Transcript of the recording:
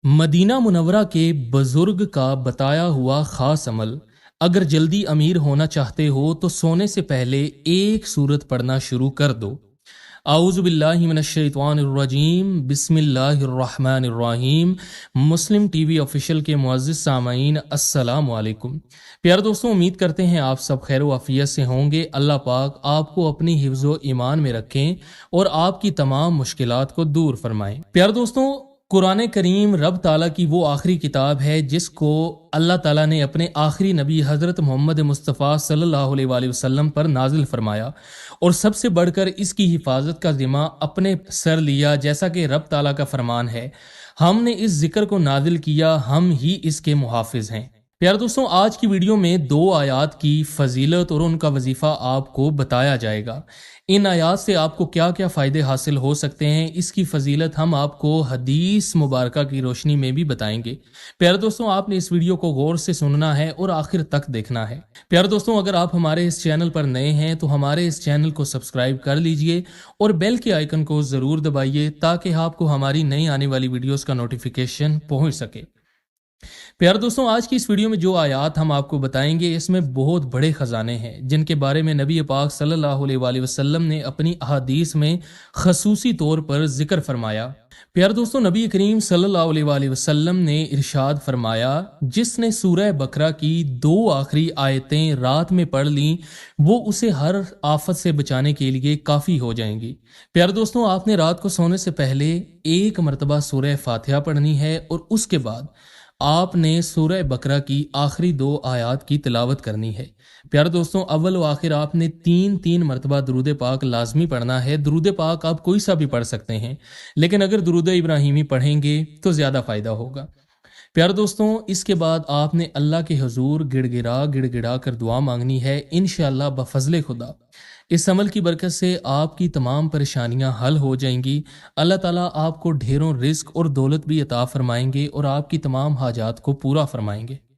Medina Munawwara के बुजुर्ग का बताया हुआ खास अमल। अगर जल्दी अमीर होना चाहते हो तो सोने से पहले एक सूरत पढ़ना शुरू कर दो। आऊज़ु बिल्लाहि मिनश्शैतानिर्रजीम, बिस्मिल्लाहिर्रहमानिर्रहीम। मुस्लिम टीवी ऑफिशियल के मुअज़्ज़िज़ सामाईन, अस्सलामु अलैकुम। प्यारे दोस्तों, उम्मीद करते हैं आप सब खैर व आफियत से होंगे। अल्लाह पाक आपको अपनी हिफ्ज़ व ईमान में रखें और आपकी तमाम मुश्किलात को दूर फरमाएं। प्यारे दोस्तों, कुरान करीम रब ताला की वो आखिरी किताब है जिसको अल्लाह ताला ने अपने आखिरी नबी हज़रत मोहम्मद मुस्तफ़ा सल्लल्लाहु अलैहि वसल्लम पर नाजिल फरमाया और सबसे बढ़कर इसकी हिफाजत का ज़िम्मा अपने सर लिया। जैसा कि रब ताला का फरमान है, हमने इस जिक्र को नाजिल किया, हम ही इसके मुहाफिज हैं। प्यारे दोस्तों, आज की वीडियो में 2 आयात की फजीलत और उनका वजीफ़ा आपको बताया जाएगा। इन आयात से आपको क्या क्या फ़ायदे हासिल हो सकते हैं, इसकी फजीलत हम आपको हदीस मुबारक की रोशनी में भी बताएंगे। प्यारे दोस्तों, आपने इस वीडियो को गौर से सुनना है और आखिर तक देखना है। प्यारे दोस्तों, अगर आप हमारे इस चैनल पर नए हैं तो हमारे इस चैनल को सब्सक्राइब कर लीजिए और बेल के आइकन को ज़रूर दबाइए ताकि आपको हमारी नई आने वाली वीडियोज़ का नोटिफिकेशन पहुँच सके। प्यारे दोस्तों, आज की इस वीडियो में जो आयात हम आपको बताएंगे इसमें बहुत बड़े खजाने हैं जिनके बारे में नबी पाक सल्लल्लाहु अलैहि वसल्लम ने अपनी अहादीस में खसूसी तौर पर जिक्र फरमाया। प्यारे दोस्तों, नबी करीम सल्लल्लाहु अलैहि वसल्लम ने इरशाद फरमाया, जिसने सूरह बकरा की 2 आखिरी आयतें रात में पढ़ ली वो उसे हर आफत से बचाने के लिए काफ़ी हो जाएंगी। प्यारे दोस्तों, आपने रात को सोने से पहले एक मरतबा सूरह फातिहा पढ़नी है और उसके बाद आपने सूरह बकरा की आखिरी 2 आयात की तिलावत करनी है। प्यारे दोस्तों, अव्वल व आखिर आपने 3 मरतबा दुरूद पाक लाजमी पढ़ना है। दुरूद पाक आप कोई सा भी पढ़ सकते हैं, लेकिन अगर दुरूद इब्राहिमी पढ़ेंगे तो ज़्यादा फ़ायदा होगा। प्यारे दोस्तों, इसके बाद आपने अल्लाह के हुजूर गिड़गिड़ा कर दुआ मांगनी है। इंशाअल्लाह बफज़ले खुदा इस अमल की बरकत से आपकी तमाम परेशानियां हल हो जाएंगी। अल्लाह ताला आपको ढेरों रिस्क और दौलत भी अता फरमाएंगे और आपकी तमाम हाजात को पूरा फरमाएंगे।